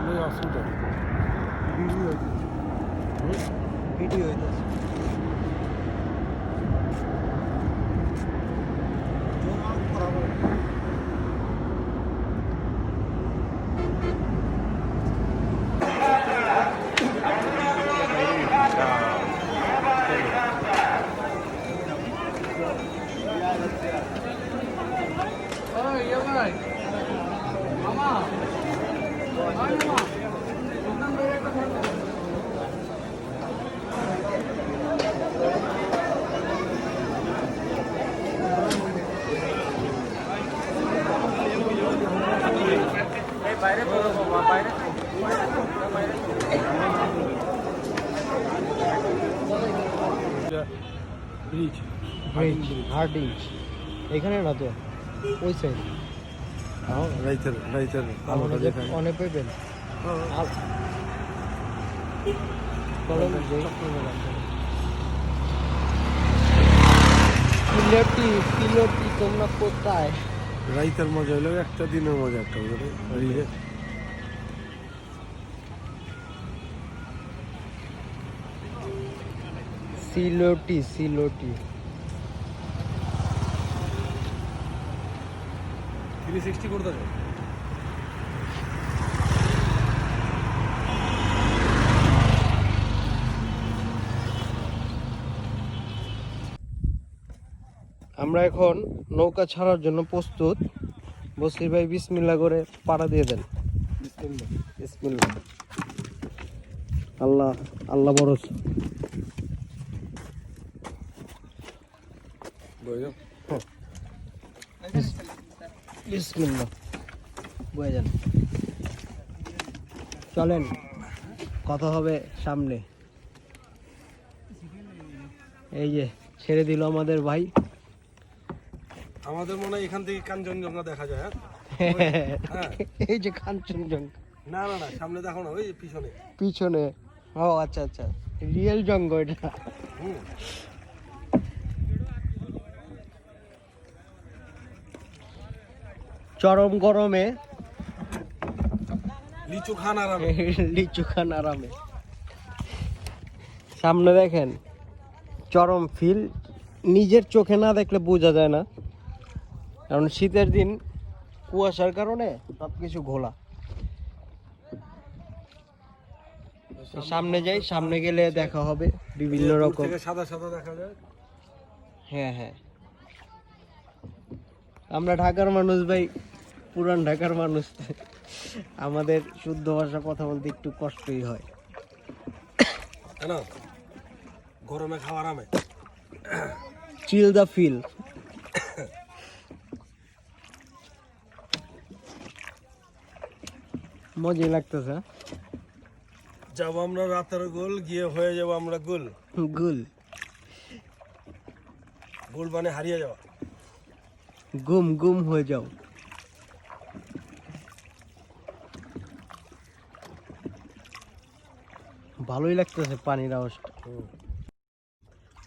করলে অসুবিধা ভিডিও হইতেছে ব্রিজ হার্ডিঞ্জ এখানে না তো ওই সাইড রাইতের অনেক পেবেন সিলেটি তোমরা কোথায় রাইতের মজা হলো একটা দিনের মজা একটা সিলোটি 360 করতে হবে আমরা এখন নৌকা ছাড়ার জন্য প্রস্তুত বসির ভাই বিসমিল্লাহ করে পাড়া দিয়ে দেন বিসমিল্লাহ আল্লাহ আল্লাহ ভরসা বিসমিল্লাহ বয়ে যান চলেন কথা হবে সামনে এই যে ছেড়ে দিল আমাদের ভাই আমাদের মনে হয় এখান থেকে কাঞ্চনজঙ্ঘা দেখা যায় হ্যাঁ এই যে কাঞ্চনজঙ্ঘা না সামনে দেখো না ওই পিছনে ও আচ্ছা আচ্ছা রিয়েল জঙ্গল এটা চরম গরমে লিচু খান আরামে সামনে দেখেন চরম ফিল নিজের চোখে না দেখলে বোঝা যায় না কারণ শীতের দিন কুয়াশার কারণে সবকিছু ঘোলা সামনে যাই সামনে গেলে দেখা হবে বিভিন্ন রকম সাদা দেখা যায় হ্যাঁ আমরা ঢাকার মানুষ ভাই পুরান ঢাকার মানুষ আমাদের শুদ্ধ ভাষা কথা বলতে একটু কষ্টই হয় গরমে খাওয়া আরামে চিল দ্য ফিল মজাই লাগতেছে যাব আমরা রাতের গোল গিয়ে হয়ে যাব আমরা গোল মানে হারিয়ে যাওয়া গুম হয়ে যাও ভালোই লাগতেছে পানির আওয়াজটা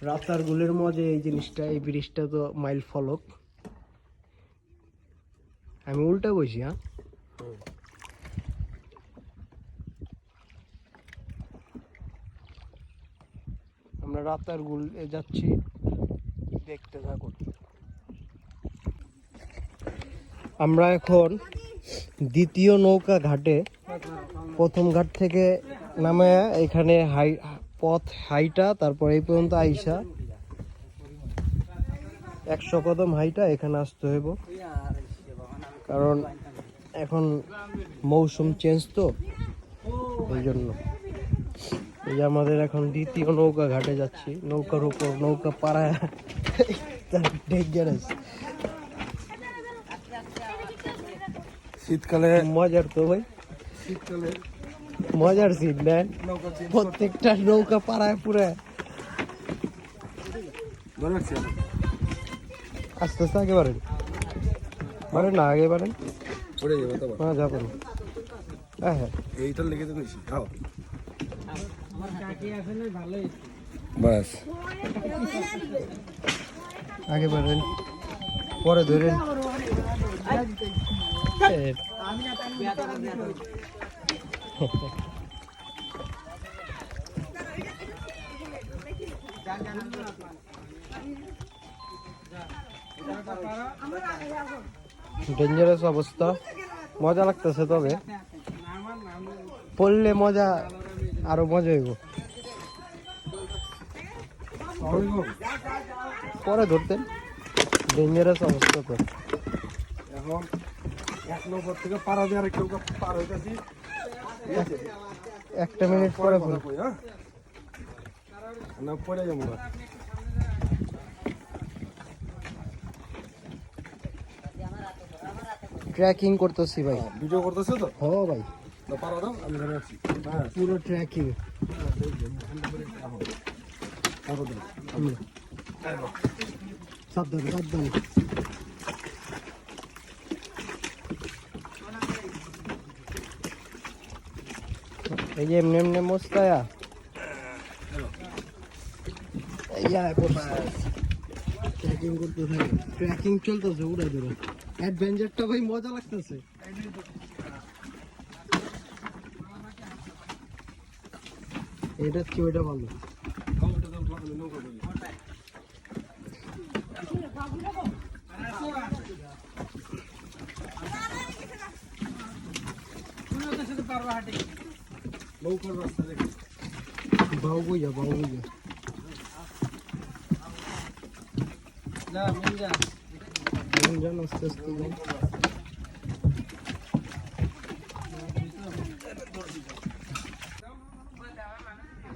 রাতার গুলের মজা এই জিনিসটা এই ব্রিজটা তো মাইল ফলক আমি উল্টা বসি আমরা রাতার গুল যাচ্ছি দেখতে থাকুন আমরা এখন দ্বিতীয় নৌকা ঘাটে প্রথম ঘাট থেকে নামে এখানে পথ হাইটা তারপর এই পর্যন্ত আইসা 100 কদম হাইটা এখানে আসতে হইব কারণ এখন মৌসুম চেঞ্জ তো এই জন্য এই যে আমাদের এখন দ্বিতীয় নৌকা ঘাটে যাচ্ছি নৌকার উপর নৌকা পাড়ায় ডেঞ্জারাস শীতকালে মজার তো ভাই শীতকালে মজার সিন নেন প্রত্যেকটা নৌকা পাড়ায় পুরে আস্তে আস্তে আগে বাড়েন না আগে বাড়েন হ্যাঁ যাবেন হ্যাঁ এইটার লেগে তো বেশি খাও বাস আগে বাড়েন পরে ধরেন ডেঞ্জারাস অবস্থা, মজা লাগতেছে, তবে পড়লে মজা, আরো মজা হইব। পরে ধরতেন, ডেঞ্জারাস অবস্থা তো। এখন 1 নম্বর থেকে পারা দিয়ে আরেকটা নৌকা পার হইতাছি। একটা মিনিট পরে কথা কই, হ্যাঁ না পরে যাবো না। ট্রেকিং করতেছি ভাই। ভিডিও করতেছো তো? হ ভাই, তো পারা দাও, আমি ধরে আছি। হ্যাঁ পুরো ট্রেকিং। সাবধান সাবধান। এই যে এমনি এমনি মোস্তায়া, ট্রেকিং করতে থাকে, ট্রেকিং চলতেছে উড়া ধরে। অ্যাডভেঞ্চারটা ভাই মজা লাগতেছে। এটা কি, ওইটা ভালো। নৌকার রাস্তা দেখি। বাউ বুঝা, বাউ বুঝা। যান আস্তে আস্তে যান।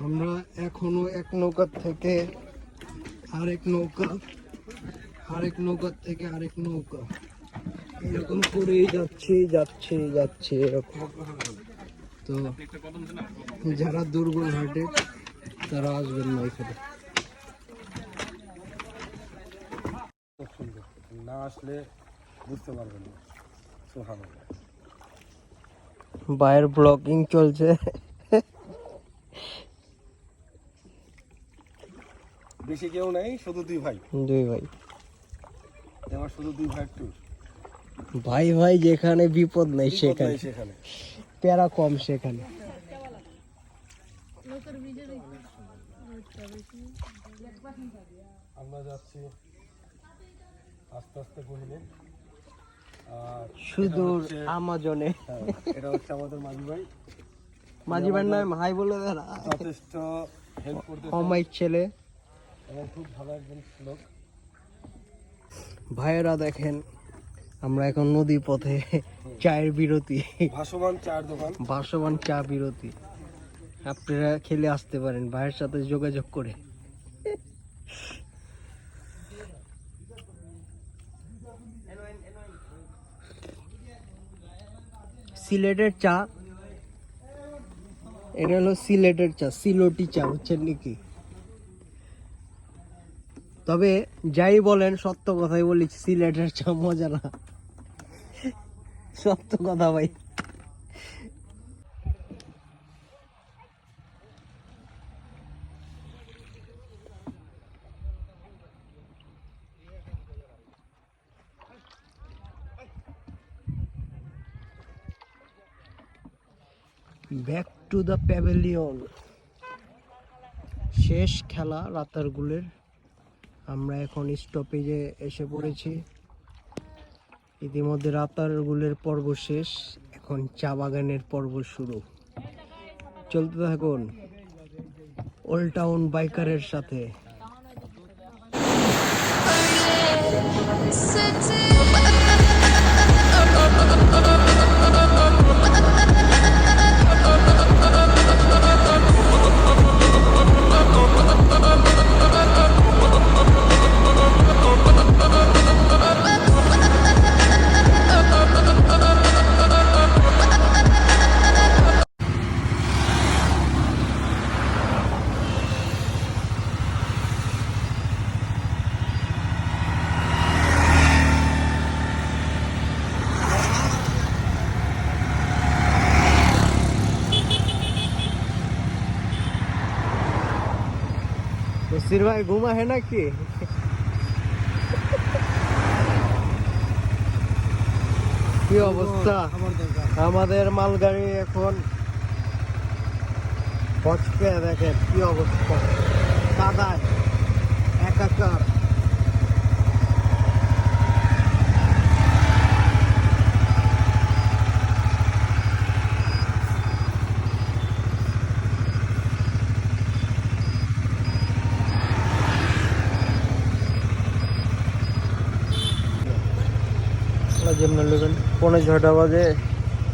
আমরা এখনো এক নৌকার থেকে আরেক নৌকা, আরেক নৌকার থেকে আরেক নৌকা, এরকম করেই যাচ্ছি যাচ্ছি যাচ্ছি এরকম। তো যারা দুর্বল হার্টে তারা আসবেন না এখানে। খুব সুন্দর, না আসলে বুঝতে পারবেন না। সুবহানাল্লাহ। বাইরের ব্লগিং চলছে। বেশি কেউ নাই, শুধু 2 ভাই। দুই ভাই, আমার শুধু 2 ভাই ট্যুর। ভাই ভাই যেখানে বিপদ নেই সেখানে, সেখানে প্যারা কম সেখানে। আমরা যাচ্ছি আস্তে আস্তে গহিনে। আর সুদূর আমাজনে। হ্যাঁ, এটা হচ্ছে আমাদের মাঝি ভাই। মাঝি ভাইয়ের নাম হাই বলে দেন। যথেষ্ট হেল্প করতে অমায়িক ছেলে। এবং খুব ভালো একজন লোক। ভাইয়েরা দেখেন, আমরা এখন নদী পথে চায়ের বিরতি, ভাসমান চার দোকান। ভাসমান চা বিরতি। আপনারা খেলে আসতে পারেন ভাইয়ের সাথে যোগাযোগ করে। সিলেটের চা, এটা হলো সিলেটের চা, সিলোটি চা, বুঝছেন নাকি? তবে যাই বলেন, সত্য কথাই বলি, সিলেটের চা মজা না, সত্য কথা ভাই। Back to the pavilion. শেষ খেলা রাতারগুলের। আমরা এখন স্টপেজে এসে পড়েছি। ইতিমধ্যে রাতারগুলের পর্ব শেষ, এখন চা বাগানের পর্ব শুরু। চলতে থাকুন ওল্ড টাউন বাইকারের সাথে। বসির ভাই ঘুমা है নাকি? কি অবস্থা? আমাদের মালগাড়ি এখন কচকে দেখেন কি অবস্থা, কাদায় একাকার। যেমন 6:45 বাজে।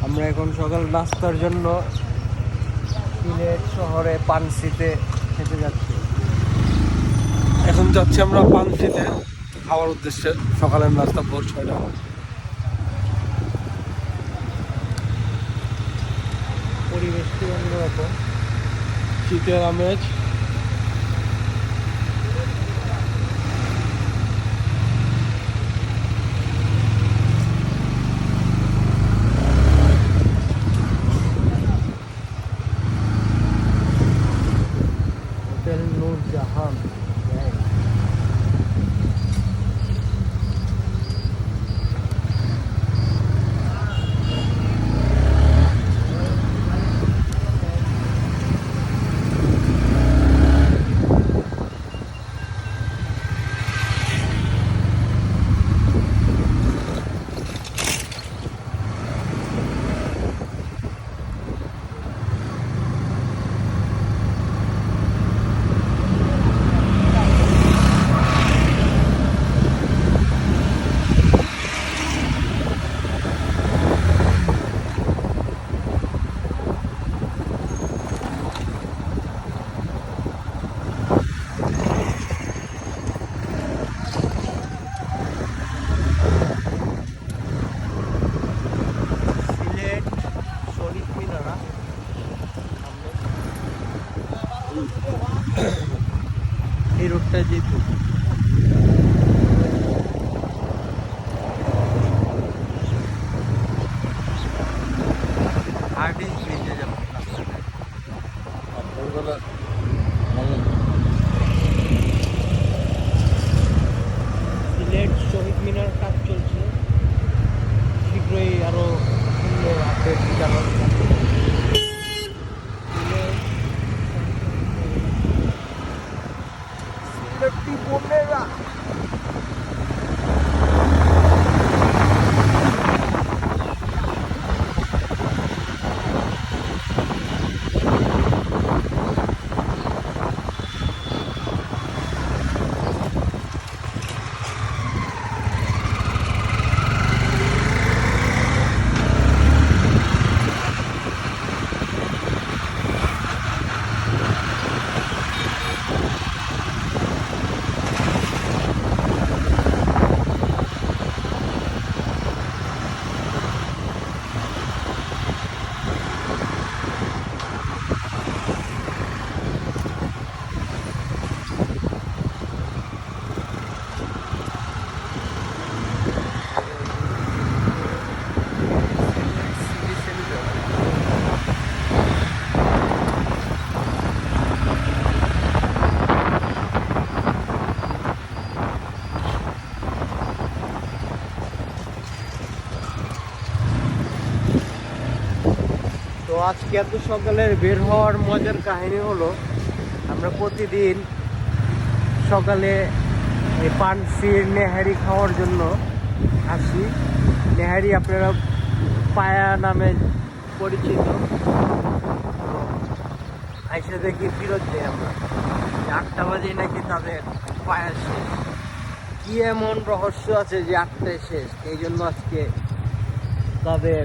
আমরা এখন সকাল নাস্তার জন্য সিলেট শহরে পানসিতে খেতে যাচ্ছি। এখন যাচ্ছি আমরা পানসিতে খাওয়ার উদ্দেশ্যে, সকালের নাস্তা ভোর 6টা। পরিবেশটি অন্যরকম, শীতের আমেজ। হোটেল নূরজাহান। এই রোডটা যেহেতু হার্ডিং ব্রিজে যাবো। সিলেট শহীদ মিনার কাজ চলছে, শীঘ্রই আরো সুন্দর আপডেট জানানো যাবে। সিলেটি বোনেরা আজকে এত সকালের বের হওয়ার মজার কাহিনী হলো, আমরা প্রতিদিন সকালে এই পানসির নেহারি খাওয়ার জন্য আসি। নেহারি আপনারা পায়া নামে পরিচিত। আইসা দেখি ফিরত যাই আমরা 8টা বাজে নাকি তাদের পায়া শেষ। কি এমন রহস্য আছে যে 8টায় শেষ? এই জন্য আজকে তাদের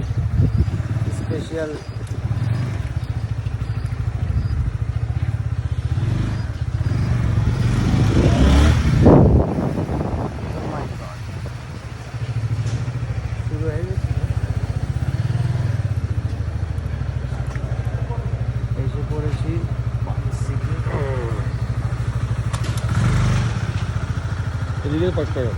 স্পেশাল এসে পড়েছি পানসিতে। এদিকে পাক করো।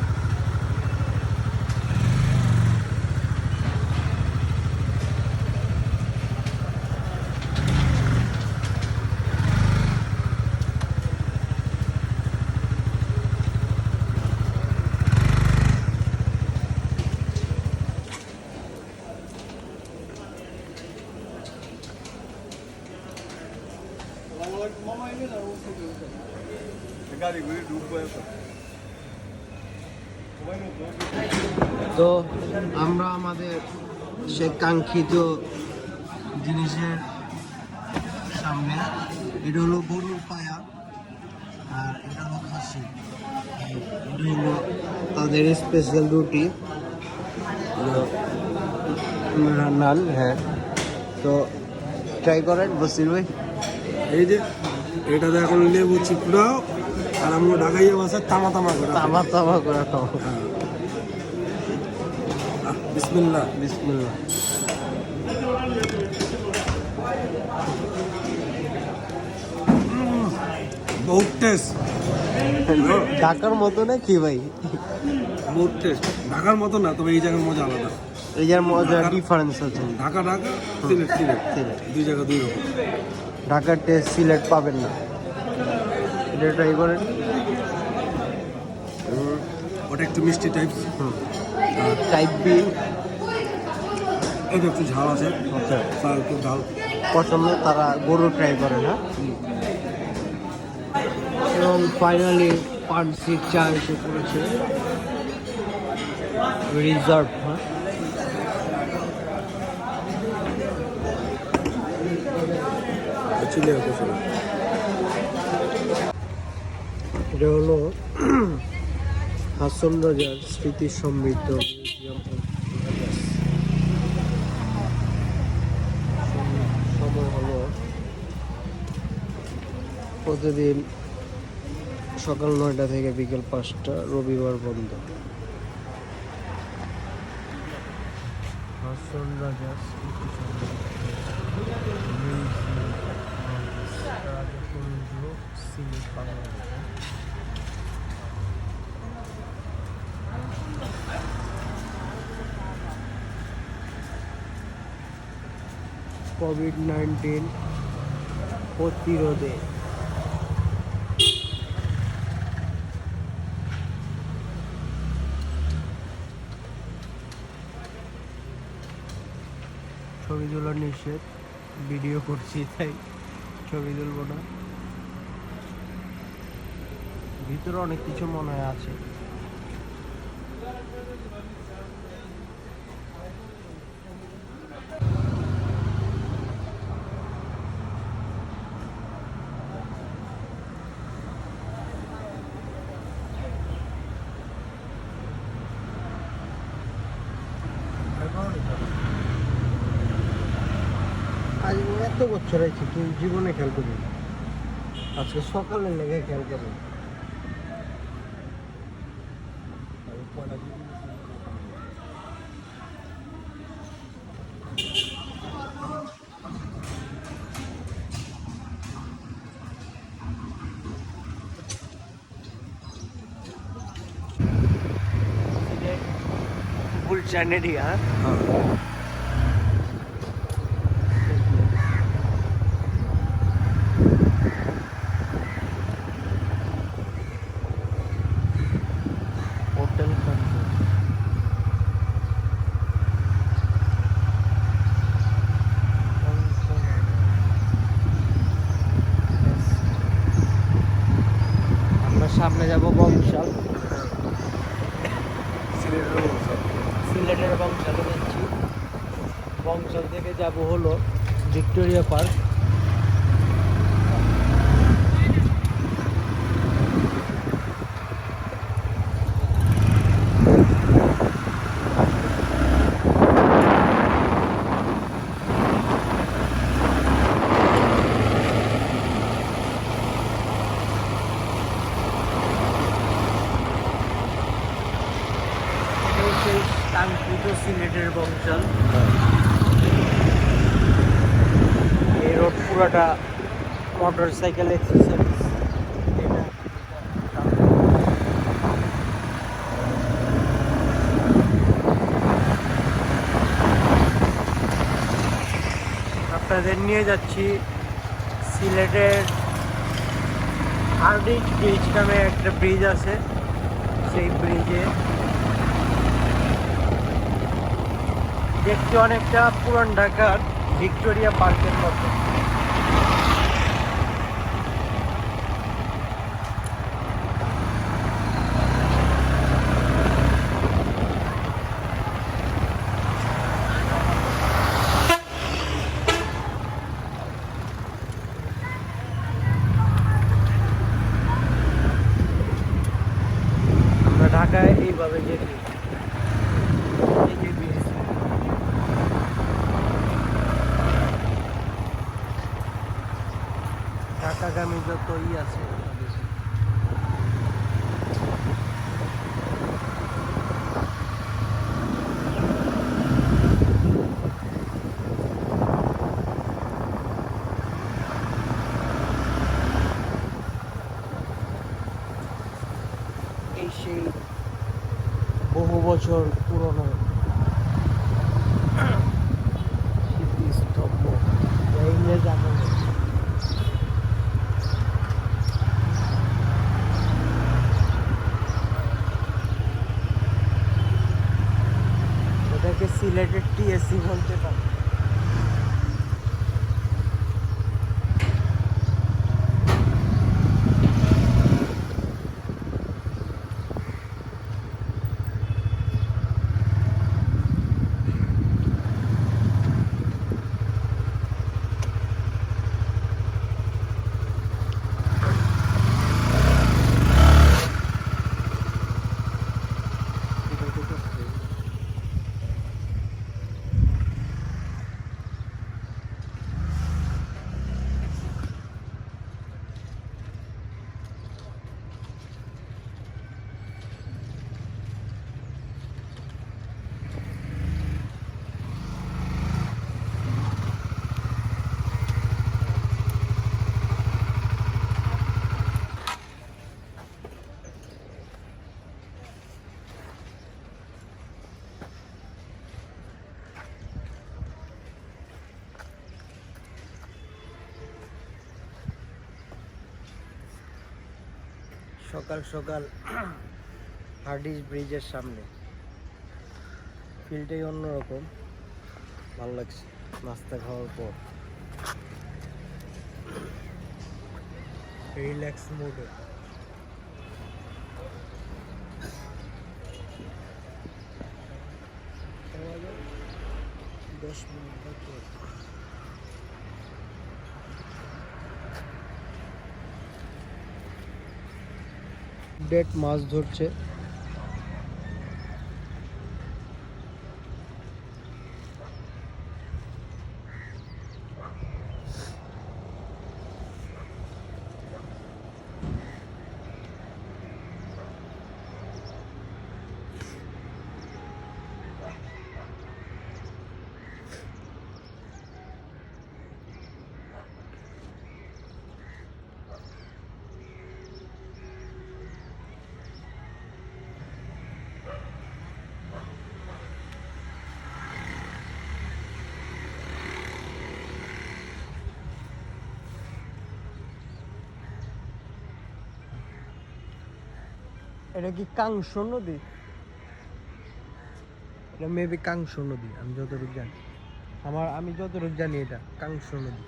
তো আমরা আমাদের সে কাঙ্ক্ষিত জিনিসের সামনে, এটা হলো গরুর পায়া আর এটা হলো খাসি, এটা হলো তাদের স্পেশাল রুটি নান। হ্যাঁ, তো ট্রাই করেন বসির ভাই। এই যে এটাতে এখন লেবু চিপড়াও আর আমরা ঢাকাইয়া বাসা তামা তামা করে তামা তামা করে খাও। বিসমিল্লাহ। বিসমিল্লাহ। বহুত টেস্ট, ঢাকার মতো না কি ভাই? বহুত টেস্ট। ঢাকার মতো না, তবে এই জায়গার মজা আলাদা। এই যার মজা ডিফারেন্স আছে। ঢাকা ঢাকা, সিলেট সিলেট, সিলেট। দুই জায়গা দুই রকম। ঢাকার টেস্ট সিলেট পাবেন না, এটা ট্রাই করেন। ওটা একটু মিষ্টি টাইপ, টাইপ বি, এটা একটু ঝাল আছে। আচ্ছা, তার একটু ঝাল পছন্দ তারা গরু ট্রাই করে না। এবং ফাইনালি পানসির চা এসে পড়েছে, রিজার্ভ। হ্যাঁ, চিলি আছে। এটা হলো হাসন রাজার স্মৃতি সমৃদ্ধ মিউজিয়াম। সময় হলো প্রতিদিন সকাল 9টা থেকে বিকেল 5টা, রবিবার বন্ধ। হাসন রাজার স্মৃতি সমৃদ্ধ মিউজিয়াম, রাজপুঞ্জ, সিলেট, বাংলাদেশ। কোভিড-19 প্রতিরোধে ছবি তোলা নিষেধ, ভিডিও করছি তাই ছবি তুলবো না। ভিতরে অনেক কিছু মনে হয় আছে। আজ এত বছর হয়েছে তুই জীবনে খেয়াল করবি, আজকে সকালে লেগে খেয়াল করবি। গুলশান এরিয়া। হোটেল আমরা সামনে যাব বংশাল, সিলেটের বংশালে যাচ্ছি। বংশাল থেকে যাব হলো ভিক্টোরিয়া পার্ক। কাঙ্ক্ষিত সিলেটের বংশাল। এই রোড পুরাটা মোটর সাইকেল এক্সারসাইজ। আপনাদের নিয়ে যাচ্ছি সিলেটের হার্ডিঞ্জ ব্রিজ নামে একটা ব্রিজ আছে, সেই ব্রিজে দেখতে অনেকটা পুরান ঢাকার ভিক্টোরিয়া পার্কের মতো। আগামী যত আছে আমাদের। এই সেই বহু বছর পুরনো স্মৃতিস্তম্ভ ইংরেজ আমলে। এটাকে সিলেটের টিএসসি বলতে পারে। সকাল সকাল হার্ডিস ব্রিজের সামনে ফিলটাই অন্যরকম, ভালো লাগছে নাস্তা খাওয়ার পর রিল্যাক্স মোডে। দশ মিনিট বাকি। ডেট মাছ ধরছে। এটা কি কাংস নদী? এটা মেবি কাংস নদী, আমি যতটুকু জানি। আমি যতটুকু জানি এটা কাংস নদী।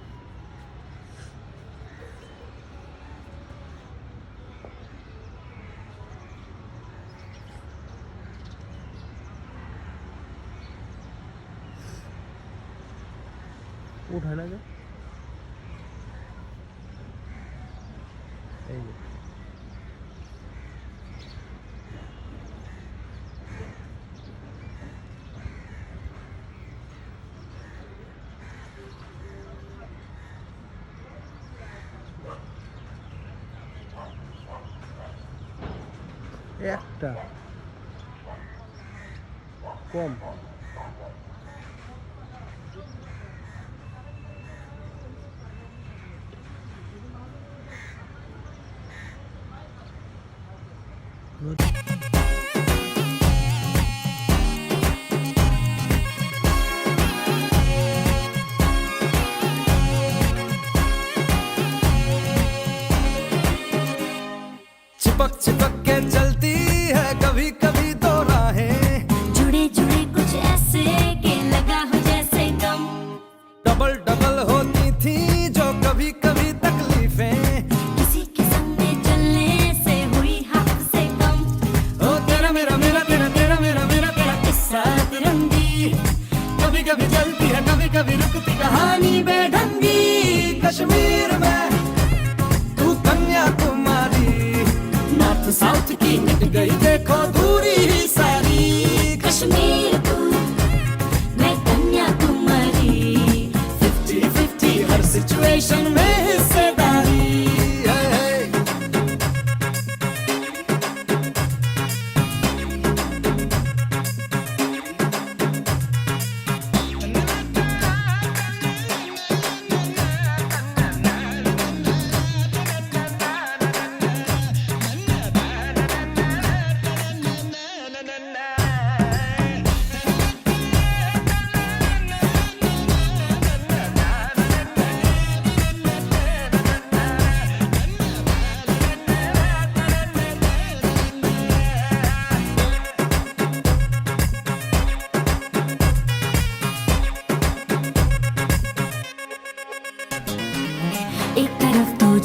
উঠায় না যে এই যে একটা কম। चिपक चिपक के चलती है कभी कभी तो राहें, जुड़े जुड़े कुछ ऐसे के लगा हो जैसे गम। डबल डबल होती थी जो कभी कभी तकलीफें, किसी के संग में चलने से हुई हाथ से कम। ओ तेरा मेरा मेरा तेरा तेरा मेरा मेरा तेरा किस्सा तिरंगी कभी कभी चलती है कभी कभी रुकती कहानी बेढंगी। कश्मीर में तू कन्याकुमारी, नॉर्थ साउथ की मिट गई देखो दूरी ही सारी। कश्मीर तू मैं कन्याकुमारी, 50-50 हर सिचुएशन में हिस्सेदारी।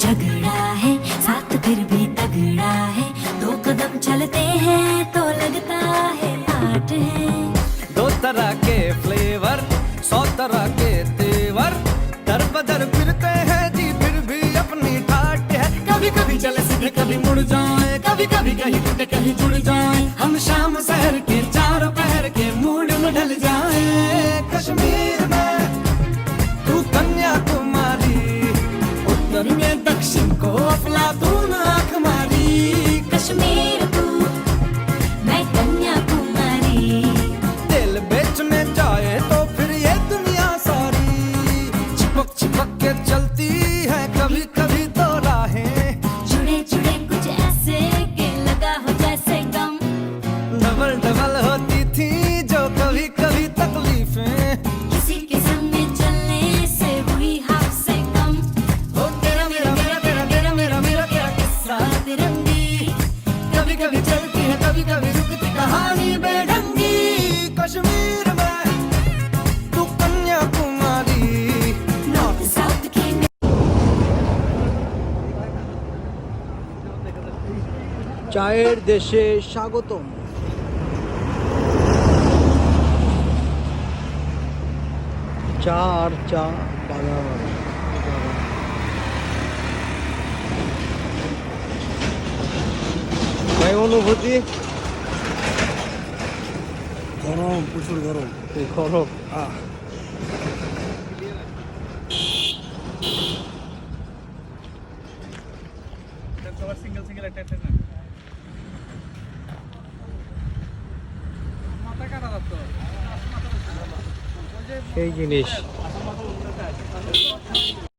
झगड़ा है साथ फिर भी तगड़ा है, 2 कदम चलते हैं तो लगता है 8 है। 2 तरह के फ्लेवर 100 तरह के तेवर, दर बदर फिरते हैं जी फिर भी अपनी ठाट है। कभी कभी चले सीधे कभी मुड़ जाए, कभी कभी कहीं टूटे कहीं जुड़ जाए, हम शाम शहर के 4 पहर के मूड में ढल जाए। कश्मीर में तू कन्याकुमारी, उत्तर में दक्षिण को अफलातून आंख मारी। कश्मीर तू मैं कन्याकुमारी, दिल बेचने जाए तो फिर ये दुनिया सारी, चिपक चिपक के चलती है कभी कभी तो राहें, जुड़े जुड़े कुछ ऐसे के लगा हो जैसे गम। डबल डबल होती थी जो कभी कभी तकलीफें, किसी के संग में चलने से हुई हाफ से कम। ओ तेरा मेरा मेरा तेरा तेरा मेरा मेरा तेरा किस्सा तिरंगी कभी कभी चलती है कभी कभी रुकती कहानी बेढंगी। कश्मीर में तू कन्याकुमारी, नॉर्थ साउथ की চায়ের দেশে স্বাগতম। চা আর চা বাগান। ভাই অনুভূতি? গরম, প্রচুর গরম। গরম। সেই জিনিস